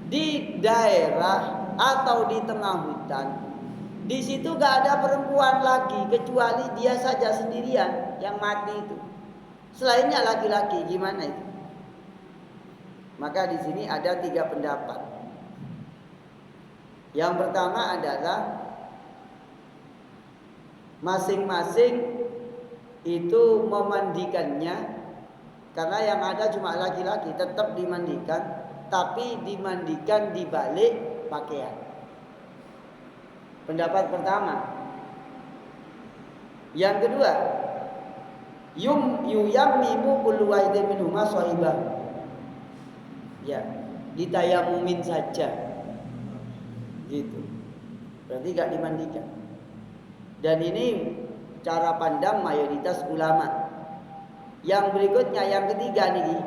di daerah atau di tengah hutan, di situ gak ada perempuan lagi kecuali dia saja sendirian yang mati itu. Selainnya laki-laki, gimana itu? Maka di sini ada 3 pendapat. Yang pertama adalah masing-masing itu memandikannya, karena yang ada cuma laki-laki tetap dimandikan, tapi dimandikan di balik pakaian. Pendapat pertama. Yang kedua, yuyammimu kullu wahidin minhuma shahibah. Ya, ditayamumin saja. Gitu. Berarti gak dimandikan. Dan ini cara pandang mayoritas ulama. Yang berikutnya, yang ketiga nih,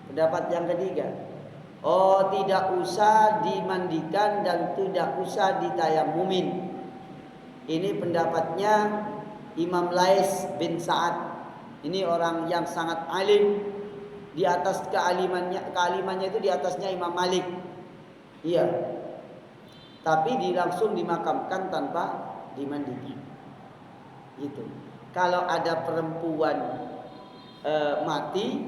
pendapat yang ketiga, oh tidak usah dimandikan dan tidak usah ditayamumin. Ini pendapatnya Imam Lais bin Sa'ad. Ini orang yang sangat alim, di atas kealimannya itu di atasnya Imam Malik. Iya. Tapi langsung dimakamkan tanpa dimandikan. Gitu. Kalau ada perempuan mati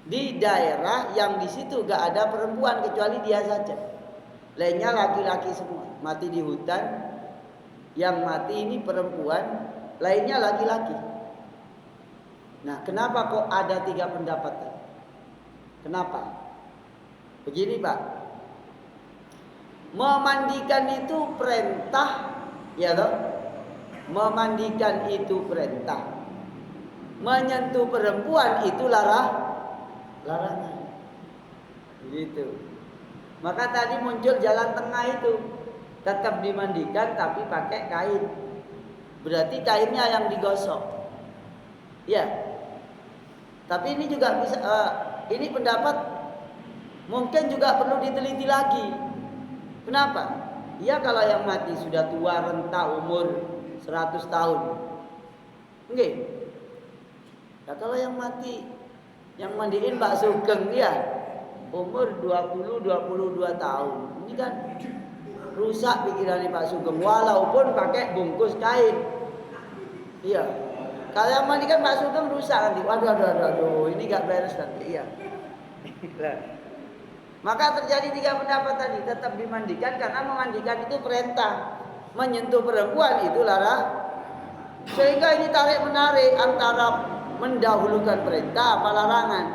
di daerah yang di situ gak ada perempuan kecuali dia saja, lainnya laki-laki semua, mati di hutan, yang mati ini perempuan, lainnya laki-laki. Nah, kenapa kok ada 3 pendapat? Kenapa? Begini, Pak. Memandikan itu perintah, ya toh? Memandikan itu perintah. Menyentuh perempuan itu larangan. Begitu. Maka tadi muncul jalan tengah itu. Tetap dimandikan tapi pakai kain. Berarti kainnya yang digosok. Ya. Tapi ini juga bisa ini pendapat mungkin juga perlu diteliti lagi. Kenapa? Ya kalau yang mati sudah tua renta umur 100 tahun. Nggih. Nah, kalau yang mati yang mandiin Pak Sugeng ya umur 20-22 tahun. Ini kan rusak pikirannya Pak Sugeng walaupun pakai bungkus kain. Iya. Kalau yang mandikan Pak Sugeng rusak nanti. Waduh, ini gak beres nanti. Iya. Maka terjadi 3 pendapat tadi, tetap dimandikan karena memandikan itu perintah. Menyentuh perempuan itu larang. Sehingga ini tarik menarik antara mendahulukan perintah apa larangan.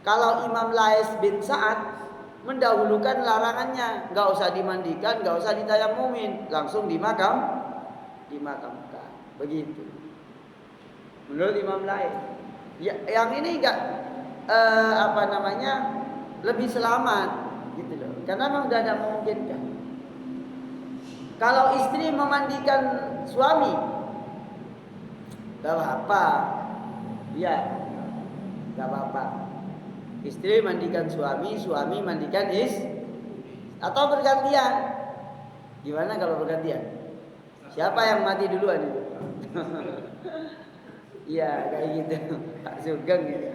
Kalau Imam Lais bin Sa'ad mendahulukan larangannya, nggak usah dimandikan, nggak usah ditayamumin, langsung dimakamkan. Begitu. Menurut Imam Lais. Ya, yang ini nggak lebih selamat, gitu loh. Karena memang nggak ada memungkinkan. Kalau istri memandikan suami, nggak apa-apa. Ya, nggak apa-apa. Istri mandikan suami, suami mandikan atau bergantian. Gimana kalau bergantian? Siapa yang mati duluan itu? Iya, kayak gitu. Pak Sugeng gitu.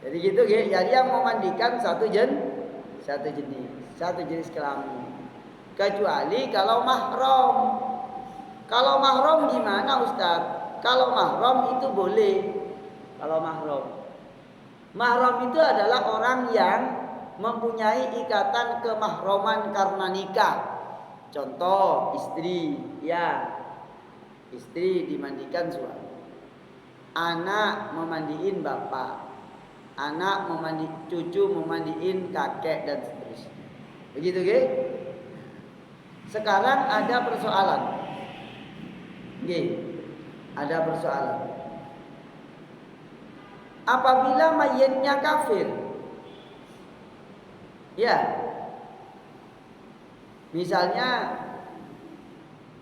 Jadi gitu, jadi yang memandikan satu jenis kelamin. Kecuali kalau mahram. Kalau mahram gimana Ustaz? Kalau mahram itu boleh. Kalau mahram itu adalah orang yang mempunyai ikatan kemahraman karena nikah. Contoh istri, ya. Istri dimandikan suami. Anak memandiin bapak. Anak cucu memandiin kakek dan seterusnya. Begitu, nggih? Sekarang ada persoalan. Nggih. Ada persoalan. Apabila mayitnya kafir. Ya. Misalnya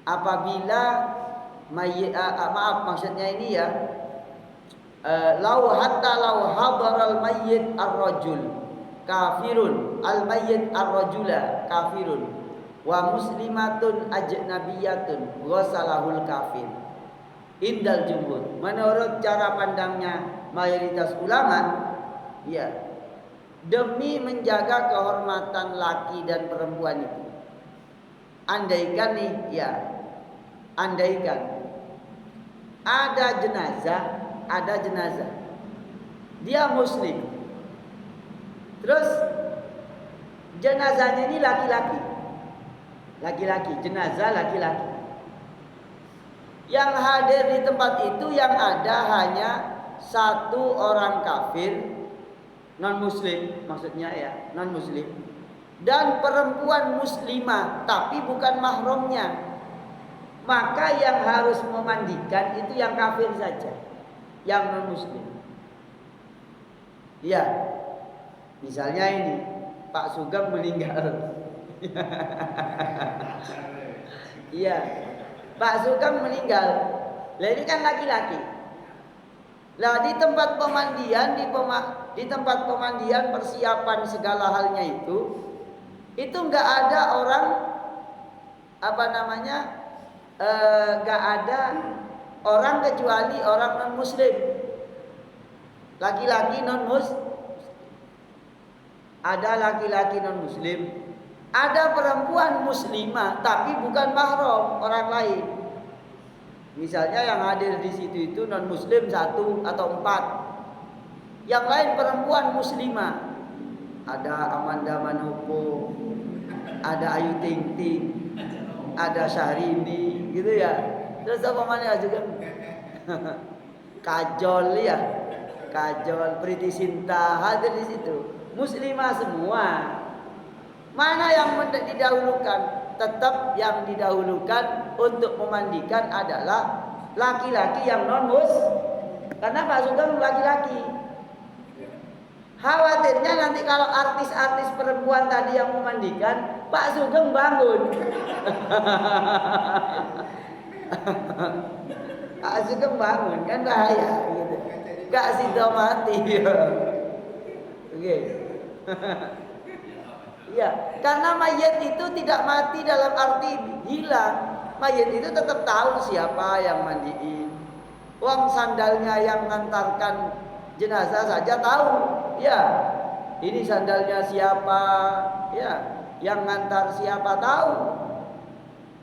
apabila mayit maksudnya ini ya, lau hadaral mayyit ar-rajul kafirun, al mayyit ar-rajula kafirun wa muslimatun ajnabiyatun ghasalahul kafir indal jumhur. Menurut cara pandangnya mayoritas ulama, ya, demi menjaga kehormatan laki dan perempuan itu. Andaikan nih, ya, andaikan ada jenazah, dia muslim, terus jenazahnya ini laki-laki, jenazah laki-laki. Yang hadir di tempat itu yang ada hanya satu orang kafir, non muslim maksudnya ya, non muslim, dan perempuan muslimah tapi bukan mahramnya. Maka yang harus memandikan itu yang kafir saja, yang non muslim. Ya, misalnya ini Pak Sugeng meninggal. Iya, Pak Sugeng meninggal. Lah ini kan laki-laki. Lah di tempat pemandian, di tempat pemandian persiapan segala halnya itu nggak ada orang nggak ada orang kecuali orang non muslim, laki-laki non muslim. Ada laki-laki non muslim, ada perempuan muslimah tapi bukan mahram orang lain. Misalnya yang hadir di situ itu non muslim 1 atau 4, yang lain perempuan muslimah. Ada Amanda Manopo, ada Ayu Ting Ting, ada Syahrini, gitu ya. Terus apa mana juga Kajol ya, Kajol, Priti Sinta hadir di situ, muslimah semua. Mana yang didahulukan? Tetap yang didahulukan untuk memandikan adalah laki-laki yang non muslim, karena Pak Sugeng laki-laki. Khawatirnya nanti kalau artis-artis perempuan tadi yang memandikan, Pak Sugeng bangun. Pak Sugeng bangun kan bahaya gitu. Gak sido mati. Oke. Ya, karena mayat itu tidak mati dalam arti hilang. Mayat itu tetap tahu siapa yang mandiin. Uang sandalnya yang ngantarkan jenazah saja tahu. Ya, ini sandalnya siapa? Ya, yang ngantar siapa tahu.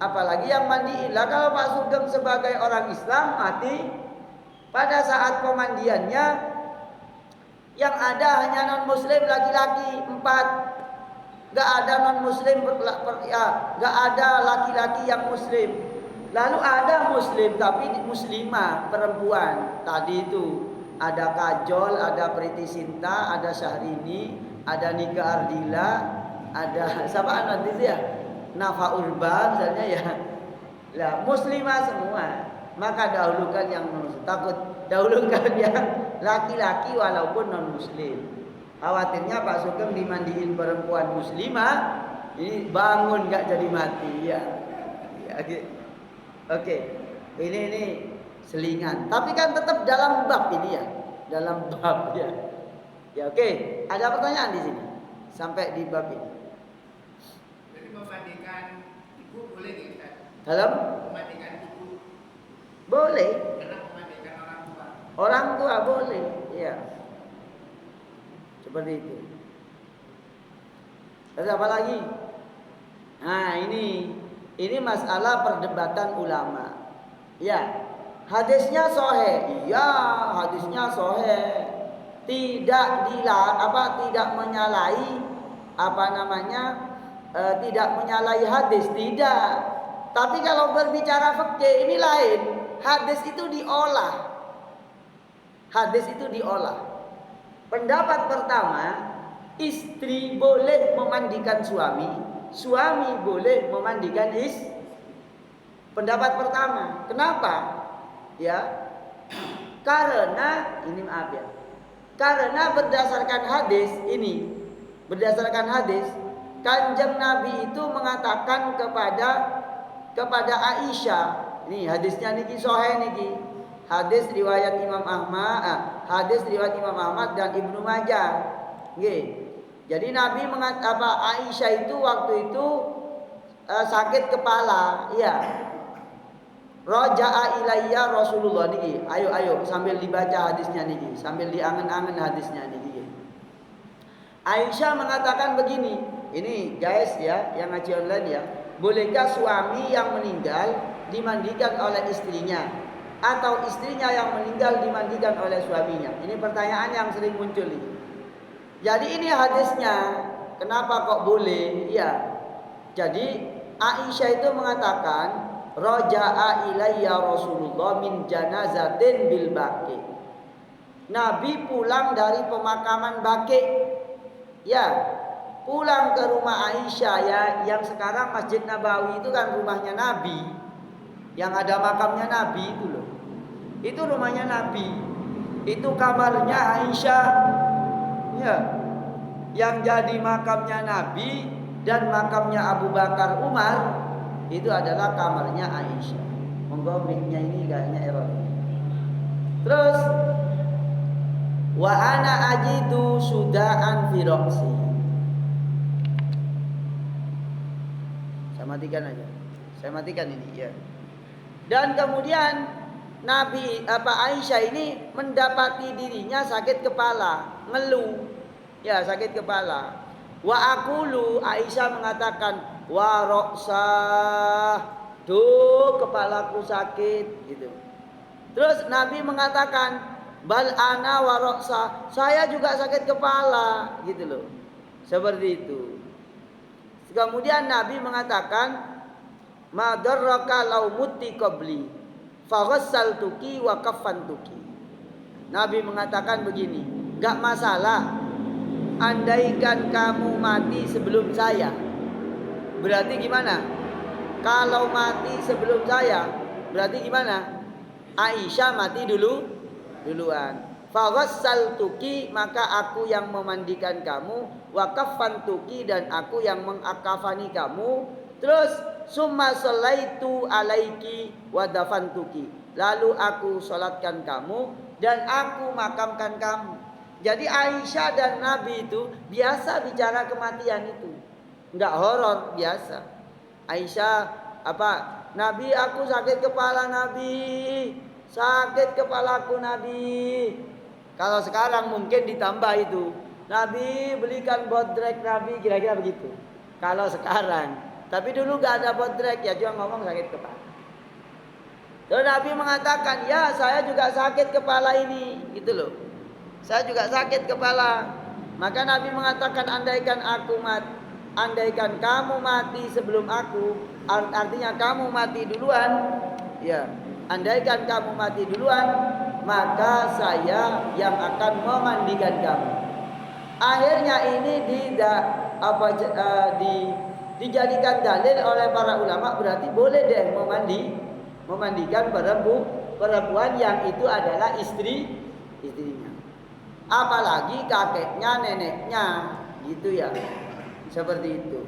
Apalagi yang mandiin. Lah kalau Pak Sugeng sebagai orang Islam mati, pada saat pemandiannya yang ada hanya non muslim laki-laki 4. Gak ada non muslim, gak ada laki-laki yang muslim. Lalu ada muslim tapi muslimah perempuan. Tadi itu ada Kajol, ada Priti Sinta, ada Syahrini, ada Nika Ardila, ada siapa nanti itu ya, Nafa Urba misalnya ya. Lah muslimah semua. Maka dahulukan yang non muslim. Takut dahulukan yang laki-laki walaupun non muslim. Khawatirnya Pak Sugeng dimandiin perempuan muslimah, ini bangun gak jadi mati ya. Oke. Ini selingan. Tapi kan tetap dalam bab ini ya, dalam bab ya. Ya oke. Ada pertanyaan di sini sampai di bab ini. Jadi memandikan ibu boleh nggak Ustaz? Dalam memandikan ibu boleh. karena memandikan orang tua. Orang tua boleh, ya. Seperti itu. Terus apa lagi? Nah ini masalah perdebatan ulama. Ya, hadisnya sahih. Iya, hadisnya sahih. Tidak tidak menyalahi tidak menyalahi hadis, tidak. Tapi kalau berbicara fikih ini lain. Hadis itu diolah. Pendapat pertama, istri boleh memandikan suami, suami boleh memandikan istri. Pendapat pertama. Kenapa? Ya. Karena karena berdasarkan hadis Kanjeng Nabi itu mengatakan kepada Aisyah. Ini hadisnya niki sahih niki. Hadis riwayat Imam Ahmad dan Ibnu Majah. Nggih. Jadi Nabi Aisyah itu waktu itu sakit kepala, iya. Raja'a ilayya Rasulullah niki. Ayo sambil dibaca hadisnya niki, sambil diangen-angen hadisnya niki. Aisyah mengatakan begini, ini guys ya, yang ngaji online ya, bolehkah suami yang meninggal dimandikan oleh istrinya, atau istrinya yang meninggal dimandikan oleh suaminya? Ini pertanyaan yang sering muncul ini. Jadi ini hadisnya, kenapa kok boleh? Ya, jadi Aisyah itu mengatakan, Raja'a ilayya Rasulullah min janazatin bil baqi. Nabi pulang dari pemakaman Baqi. Ya, pulang ke rumah Aisyah ya, yang sekarang Masjid Nabawi itu kan rumahnya Nabi. Yang ada makamnya Nabi itu loh. Itu rumahnya Nabi. Itu kamarnya Aisyah. Ya. Yang jadi makamnya Nabi dan makamnya Abu Bakar Umar itu adalah kamarnya Aisyah. Monggo mic-nya ini kayaknya error. Terus wa ana ajidu sudaan fi ra'si. Saya matikan aja. Saya matikan ini ya. Dan kemudian Nabi Aisyah ini mendapati dirinya sakit kepala, ngeluh. Ya, sakit kepala. Wa aqulu, Aisyah mengatakan, wa ra'sah, duh kepalaku sakit gitu. Terus Nabi mengatakan, bal ana wa ra'sah, saya juga sakit kepala gitu loh. Seperti itu. Kemudian Nabi mengatakan, ma darraka law mutti qabli faghassaltuki wa kaffantuki. Nabi mengatakan begini, gak masalah andaikan kamu mati sebelum saya. Berarti gimana? Kalau mati sebelum saya, berarti gimana? Aisyah mati duluan. Faghassaltuki, maka aku yang memandikan kamu, wa kaffantuki, dan aku yang mengakafani kamu. Terus summa sallaitu alaiki wa dafantuki, lalu aku salatkan kamu dan aku makamkan kamu. Jadi Aisyah dan Nabi itu biasa bicara kematian itu, enggak horor, biasa. Aisyah Nabi, aku sakit kepala Nabi, sakit kepalaku Nabi. Kalau sekarang mungkin ditambah itu, Nabi belikan bodrek Nabi, kira-kira begitu. Kalau sekarang, tapi dulu gak ada bodrek ya, cuma ngomong sakit kepala. Lalu Nabi mengatakan, ya saya juga sakit kepala ini, gitu loh. Saya juga sakit kepala. Maka Nabi mengatakan, andaikan kamu mati sebelum aku, artinya kamu mati duluan, ya. Andaikan kamu mati duluan, maka saya yang akan memandikan kamu. Akhirnya ini dijadikan dalil oleh para ulama, berarti boleh deh memandikan perempuan yang itu adalah istrinya. Apalagi kakeknya, neneknya, gitu ya. Seperti itu.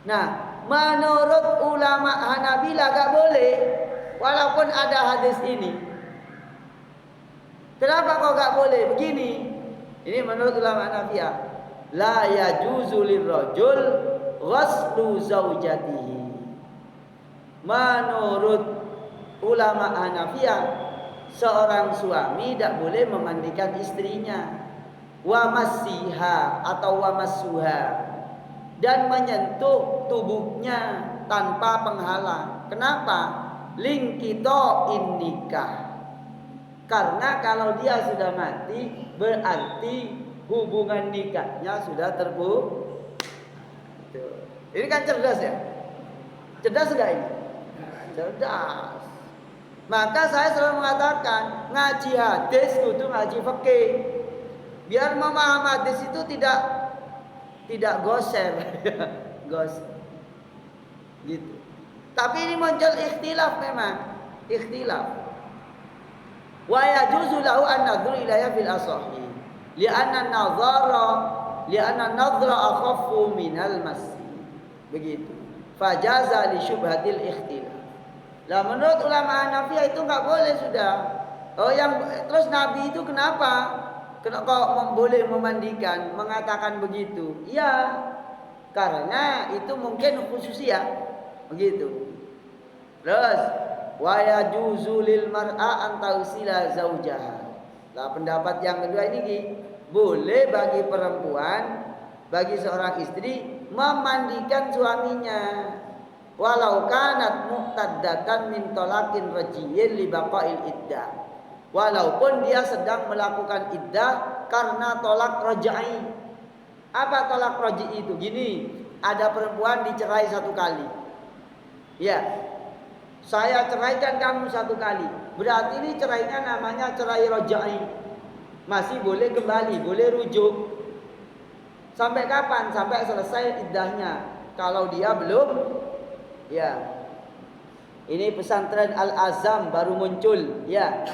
Nah, menurut ulama Hanabilah gak boleh, walaupun ada hadis ini. Kenapa kok gak boleh? Begini. Ini menurut ulama Hanafiah. La yajuzu lirrajul ghaslu zaujatihi. Menurut ulama Hanafiah, seorang suami tidak boleh memandikan istrinya, wa masiha atau wa masuha, dan menyentuh tubuhnya tanpa penghalang. Kenapa? Lingkito nikah. Karena kalau dia sudah mati, berarti hubungan nikahnya sudah terputus. Ini kan cerdas ya? Cerdas enggak ini? Cerdas. Maka saya selalu mengatakan, ngaji hadis kudu ngaji fikih. Biar memahami hadis itu tidak goser. Goser. Gitu. Tapi ini muncul ikhtilaf memang. Ikhtilaf. Wa yajuzu lahu an nadhuru ilayya fil asahi. Li'anna an-nadhra akhaffu minal masi. Begitu. Fajaza li syubhatil ikhtilaf. Lah menurut ulama Hanafi itu enggak boleh sudah. Terus Nabi itu kenapa kok boleh memandikan, mengatakan begitu? Iya, karena itu mungkin khususiyah, begitu. Terus wa yajuzu lil mar'a an tausila zaujaha. Lah pendapat yang kedua ini boleh bagi perempuan, bagi seorang istri memandikan suaminya. Walau kanat muqtaddatan min talaqin rajiyyin li baqa'il iddah. Walaupun dia sedang melakukan iddah karena tolak raj'i. Apa tolak raj'i itu? Gini, ada perempuan dicerai 1 kali. Ya. Saya ceraikan kamu 1 kali. Berarti ini cerainya namanya cerai raj'i. Masih boleh kembali, boleh rujuk. Sampai kapan? Sampai selesai iddahnya. Kalau dia belum, ya. Ini pesantren Al-Azam baru muncul, ya.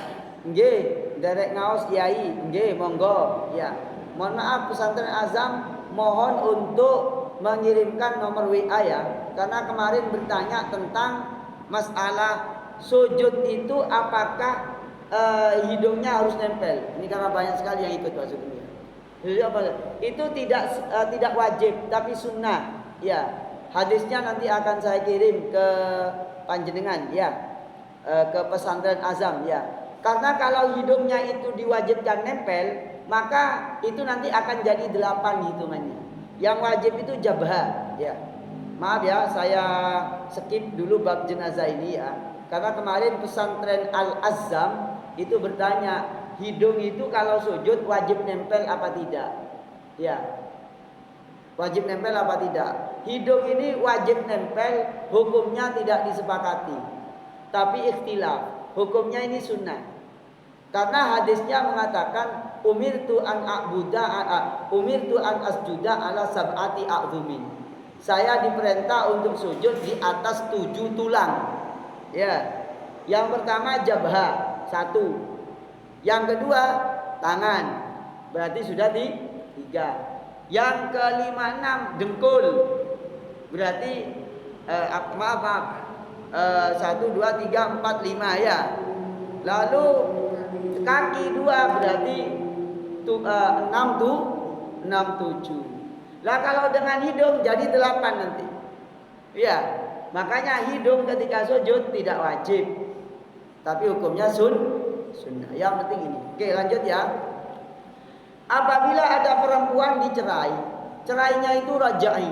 Nggih, derek ngaos kiai, nggih, monggo, ya. Mohon maaf pesantren Azam, mohon untuk mengirimkan nomor WA ya. Karena kemarin bertanya tentang masalah sujud itu apakah hidungnya harus nempel. Ini karena banyak sekali yang ikut masuk ini. Itu tidak wajib tapi sunnah. Ya, hadisnya nanti akan saya kirim ke panjenengan ya, ke pesantren Azam ya. Karena kalau hidungnya itu diwajibkan nempel, maka itu nanti akan jadi 8 hitungannya. Yang wajib itu jabha ya. Maaf ya, saya skip dulu bab jenazah ini ya. Karena kemarin pesantren Al-Azam itu bertanya, hidung itu kalau sujud wajib nempel apa tidak? Ya. Wajib nempel apa tidak? Hidung ini wajib nempel, hukumnya tidak disepakati. Tapi ikhtilaf, hukumnya ini sunnah. Karena hadisnya mengatakan umirtu an asjuda ala sab'ati a'dhumin. Saya diperintah untuk sujud di atas 7 tulang. Ya. Yang pertama jabha, 1. Yang kedua tangan, berarti sudah 3. Yang kelima 6 dengkul, berarti 1, 2, 3, 4, 5 ya. Lalu kaki 2 berarti 6, 7. Lah kalau dengan hidung jadi 8 nanti. Ya, makanya hidung ketika sujud tidak wajib, tapi hukumnya sunnah. Yang penting ini. Oke, lanjut ya. Apabila ada perempuan dicerai, cerainya itu raj'i,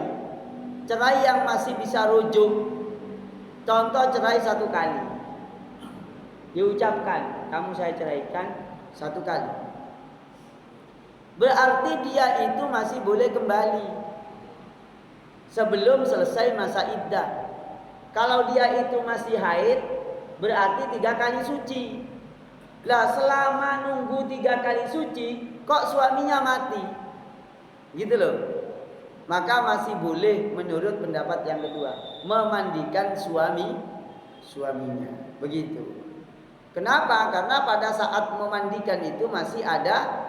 cerai yang masih bisa rujuk. Contoh cerai 1 kali, diucapkan kamu saya ceraikan 1 kali, berarti dia itu masih boleh kembali sebelum selesai masa iddah. Kalau dia itu masih haid, berarti 3 kali suci. Lah selama nunggu 3 kali suci, kok suaminya mati, gitu loh. Maka masih boleh menurut pendapat yang kedua memandikan suaminya. Begitu. Kenapa? Karena pada saat memandikan itu masih ada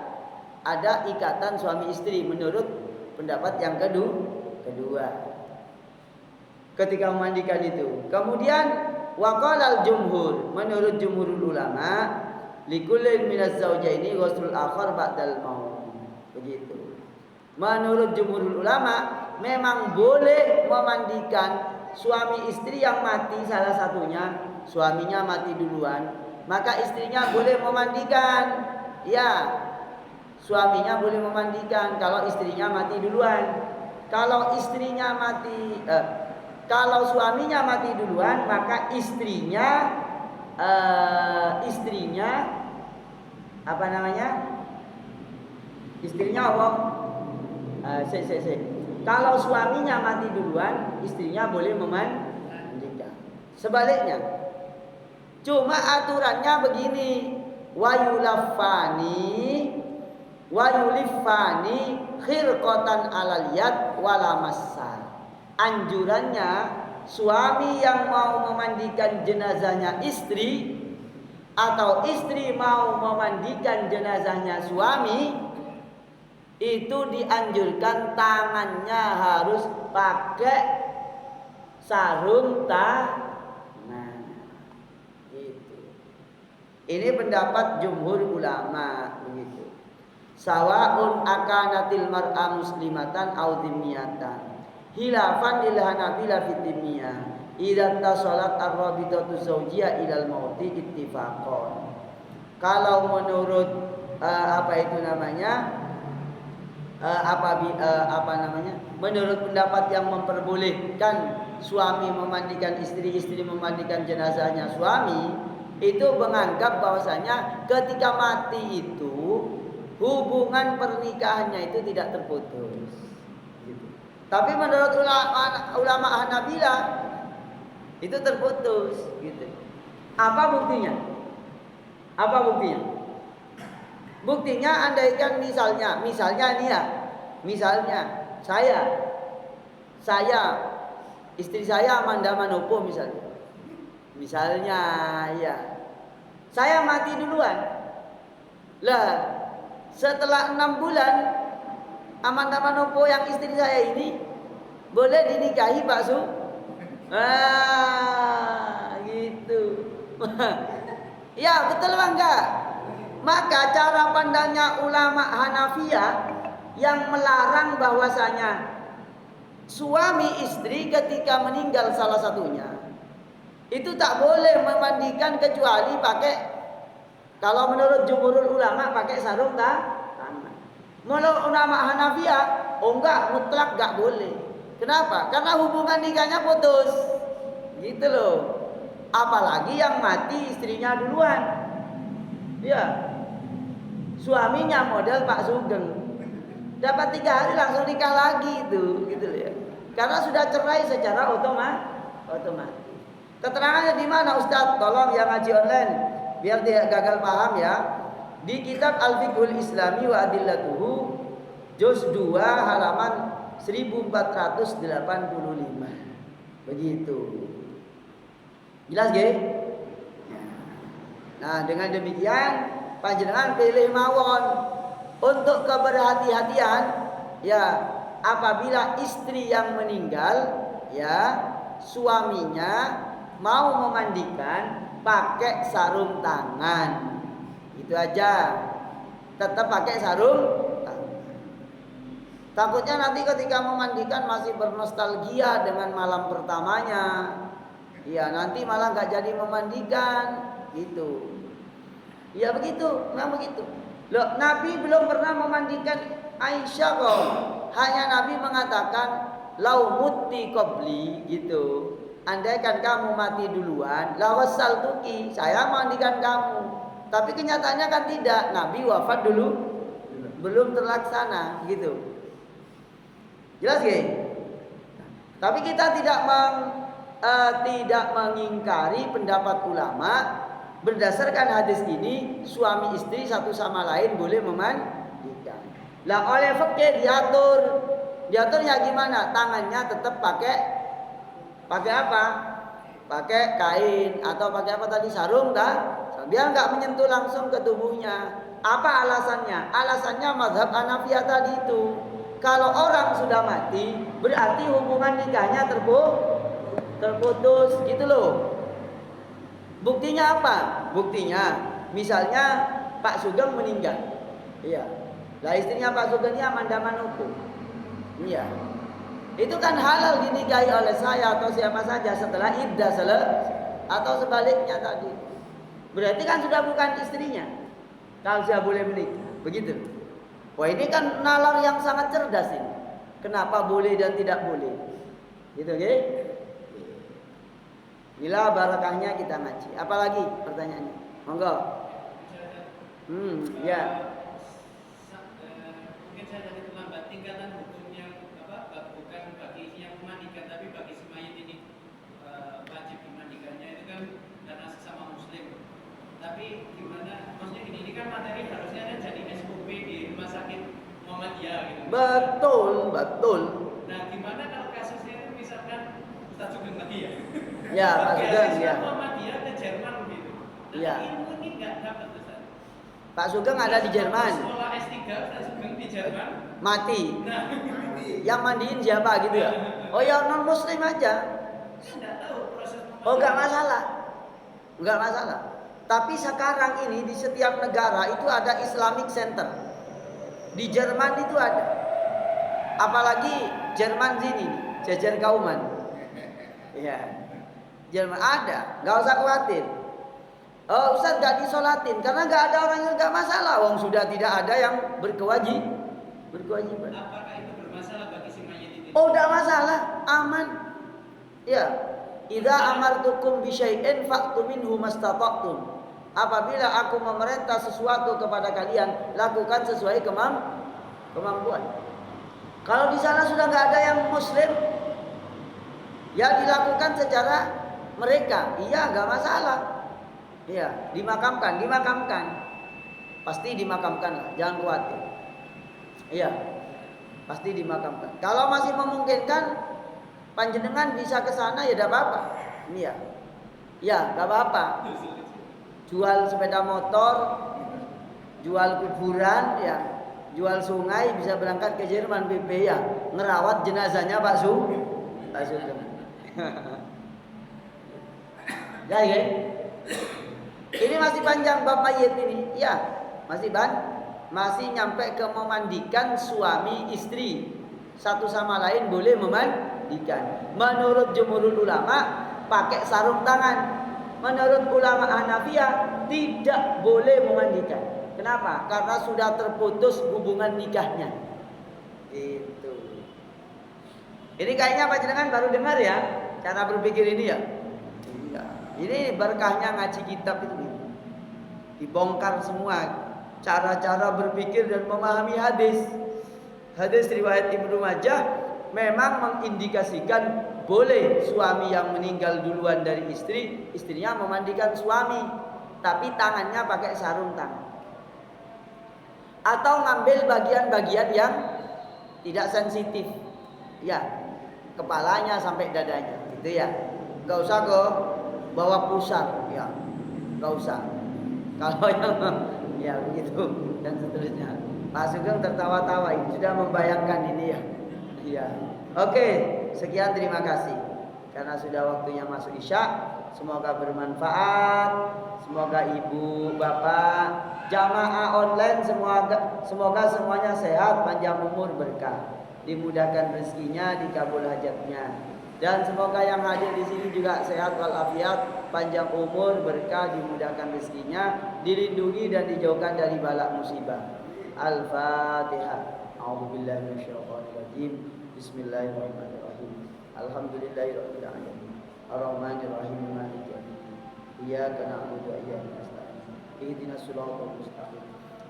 ikatan suami istri menurut pendapat yang kedua. Ketika memandikan itu. Kemudian waqalal jumhur, menurut jumhurul ulama, likullin minaz zawjaini ghuslul akhar ba'dal maut. Begitu. Menurut jumhurul ulama memang boleh memandikan suami istri yang mati, salah satunya suaminya mati duluan, maka istrinya boleh memandikan. Ya, suaminya boleh memandikan kalau istrinya mati duluan. Kalau suaminya mati duluan, maka istrinya apa namanya? Istrinya apa? Kalau suaminya mati duluan, istrinya boleh memandikan. Sebaliknya, cuma aturannya begini: wayulifani khirqatan alal yad wala massa. Anjurannya, suami yang mau memandikan jenazahnya istri atau istri mau memandikan jenazahnya suami, itu dianjurkan tangannya harus pakai sarung tangan. Itu. Ini pendapat jumhur ulama begitu. Sawaun akanatil mar'a muslimatan aw dhimmiyatan. Hilafan lil Hanabila fi dhimmiyah. Idza tasalat ar-rabitatu zawjiyah ilal mauti ittifaqan. Kalau menurut menurut pendapat yang memperbolehkan suami memandikan istri, istri memandikan jenazahnya suami, itu menganggap bahwasanya ketika mati itu hubungan pernikahannya itu tidak terputus. Gitu. Tapi menurut ulama Hanabilah itu terputus. Gitu. Apa buktinya? Apa buktinya? Buktinya andaikan misalnya nih ya, misalnya saya istri saya Amanda Manopo misalnya ya, saya mati duluan. Lah setelah 6 bulan Amanda Manopo yang istri saya ini boleh dinikahi Pak Su? Gitu. Ya betul apa enggak? Maka cara pandangnya ulama Hanafiyah yang melarang bahwasanya suami istri ketika meninggal salah satunya itu tak boleh memandikan kecuali pakai, kalau menurut jumhurul ulama pakai sarung tangan. Menurut ulama Hanafiyah, oh enggak, mutlak enggak boleh. Kenapa? Karena hubungan nikahnya putus. Gitu loh. Apalagi yang mati istrinya duluan. Ya. Suaminya model Pak Sugeng. Dapat 3 hari langsung nikah lagi itu, gitu loh ya. Karena sudah cerai secara otomatis. Keterangannya di mana Ustaz? Tolong yang ngaji online biar dia gagal paham ya. Di kitab Al-Fiqhul Islami wa Adillatuhu juz 2 halaman 1485. Begitu. Jelas nggih? Nah, dengan demikian panjenengan pilih mawon untuk keberhati-hatian ya, apabila istri yang meninggal ya suaminya mau memandikan pakai sarung tangan. Itu aja. Tetap pakai sarung tangan. Takutnya nanti ketika memandikan masih bernostalgia dengan malam pertamanya. Ya nanti malah nggak jadi memandikan gitu. Ya begitu, memang begitu. Loh, Nabi belum pernah memandikan Aisyah kok. Hanya Nabi mengatakan lau mutti qabli gitu. Andaikan kamu mati duluan, lawasal tuki, saya mandikan kamu. Tapi kenyataannya kan tidak. Nabi wafat dulu, belum terlaksana gitu. Jelas gak? Tapi kita tidak mengingkari pendapat ulama. Berdasarkan hadis ini, suami istri satu sama lain boleh memandikan. Lah oleh fikih diaturnya gimana? Tangannya tetap pakai apa? Pakai kain atau pakai apa tadi, sarung biar nggak menyentuh langsung ke tubuhnya. Apa alasannya? Alasannya mazhab Hanafiyah tadi itu. Kalau orang sudah mati, berarti hubungan nikahnya terputus gitu loh. Buktinya apa? Buktinya misalnya Pak Sugeng meninggal. Iya. Lah istrinya Pak Sugeng ini Amanda Manopo. Iya. Itu kan halal dinikahi oleh saya atau siapa saja setelah iddah selesai atau sebaliknya tadi. Berarti kan sudah bukan istrinya. Kalau saya boleh menikah. Begitu. Wah, ini kan nalar yang sangat cerdas ini. Kenapa boleh dan tidak boleh? Gitu, oke? Bila barakahnya kita ngaji. Apalagi pertanyaannya? Monggo. Ya. Mungkin saya tadi terlambat. Tingkatan hukumnya bukan bagi yang memandikan, tapi bagi si mayit ini wajib dimandikannya itu kan karena sesama muslim. Tapi gimana? Maksudnya ini kan materi harusnya ada jadi SOP di rumah sakit Muhammadiyah gitu. Betul. Nah, gimana kalau kasusnya itu misalkan Ustaz Sugeng tadi ya? Ya, Pak Sugeng ya. Muhammadiyah ke Jerman gitu. Iya. Ilmu ini nggak dapat Ustaz. Pak Sugeng ada di Jerman. Sekolah S3 Ustaz Sugeng di Jerman. Mati. Nah, yang mandiin siapa gitu ya? Oh ya non muslim aja. Nggak tahu proses. Oh enggak masalah. Tapi sekarang ini di setiap negara itu ada Islamic Center. Di Jerman itu ada. Apalagi Jerman sini, jajar Kauman. Iya. Jerman ada, nggak usah khawatir. Oh Ustaz nggak disolatin karena nggak ada orang yang nggak masalah. Wong sudah tidak ada yang berkewajiban. Apakah itu bermasalah bagi si mayit itu? Oh, tidak masalah, aman. Ya, idza amartukum bi syai'in fa'tu minhu mastata'tum. Apabila aku memerintah sesuatu kepada kalian, lakukan sesuai kemampuan. Kalau di sana sudah nggak ada yang muslim, ya dilakukan secara mereka. Iya, nggak masalah. Iya, dimakamkan. Pasti dimakamkan lah, jangan khawatir. Iya, pasti dimakamkan. Kalau masih memungkinkan, panjenengan bisa ke sana ya tidak apa-apa. Iya, ya nggak apa-apa. Jual sepeda motor, jual kuburan, ya, jual sungai, bisa berangkat ke Jerman BP ya, ngerawat jenazahnya Pak Sugeng. Ya, ya. Ini masih panjang bab mayit ini, ya, masih nyampe ke memandikan suami istri, satu sama lain boleh memandikan. Menurut jumhurul ulama pakai sarung tangan. Menurut ulama Hanafiyah tidak boleh memandikan. Kenapa? Karena sudah terputus hubungan nikahnya. Itu. Ini kayaknya panjenengan baru dengar ya cara berpikir ini ya. Iya. Ini berkahnya ngaji kitab itu. Dibongkar semua cara-cara berpikir dan memahami hadis. Hadis riwayat Ibnu Majah memang mengindikasikan boleh suami yang meninggal duluan dari istri, istrinya memandikan suami, tapi tangannya pakai sarung tangan. Atau ngambil bagian-bagian yang tidak sensitif. Ya, kepalanya sampai dadanya, gitu ya. Gak usah ke bawa pusar, ya. Gak usah. Kalau yang ya begitu dan seterusnya. Pak Sugeng tertawa-tawa, sudah membayangkan ini ya. Iya. Oke, sekian, terima kasih. Karena sudah waktunya masuk Isya, semoga bermanfaat. Semoga ibu, bapak, jamaah online semoga semuanya sehat, panjang umur, berkah. Dimudahkan rezekinya, dikabul hajatnya. Dan semoga yang hadir di sini juga sehat walafiat, panjang umur, berkah, dimudahkan rezekinya, dilindungi dan dijauhkan dari bala musibah. Al-Fatihah. A'udzubillahi minasyaitonir rajim. Bismillahirrahmanirrahim. Alhamdulillahirabbil alamin. Arrahmanir rahim. Maliki yaumiddin. Iyyaka na'budu wa iyyaka nasta'in. Ihdinas siratal mustaqim.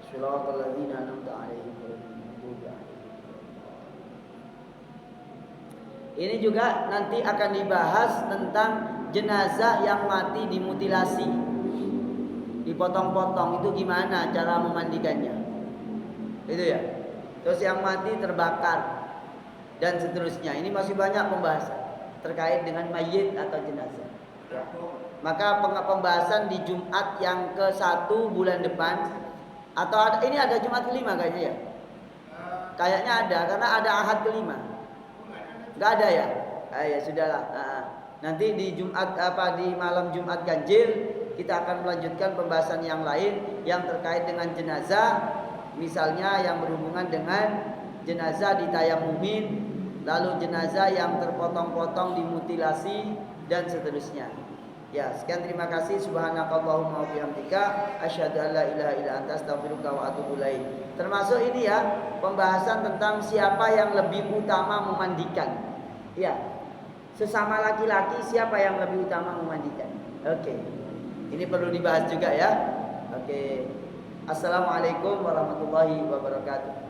Shiratal ladzina an'amta 'alaihim ghairil maghdubi 'alaihim. Ini juga nanti akan dibahas tentang jenazah yang mati dimutilasi, dipotong-potong, itu gimana cara memandikannya, itu ya. Terus yang mati terbakar dan seterusnya. Ini masih banyak pembahasan terkait dengan mayit atau jenazah. Ya. Maka pembahasan di Jumat yang ke-1 bulan depan, atau ini ada Jumat ke-5 kayaknya ya. Kayaknya ada, karena ada Ahad ke-5. Enggak ada ya? Ya sudahlah. Nanti di Jumat di malam Jumat Ganjil kita akan melanjutkan pembahasan yang lain yang terkait dengan jenazah. Misalnya yang berhubungan dengan jenazah ditayamumin, lalu jenazah yang terpotong-potong dimutilasi dan seterusnya. Ya, sekian, terima kasih. Subhanakallahumma wa bihamdika asyhadu an la ilaha illa anta astaghfiruka wa atubu ilaik. Termasuk ini ya, pembahasan tentang siapa yang lebih utama memandikan. Ya. Sesama laki-laki siapa yang lebih utama memandikan? Oke. Ini perlu dibahas juga ya. Oke. Assalamualaikum warahmatullahi wabarakatuh.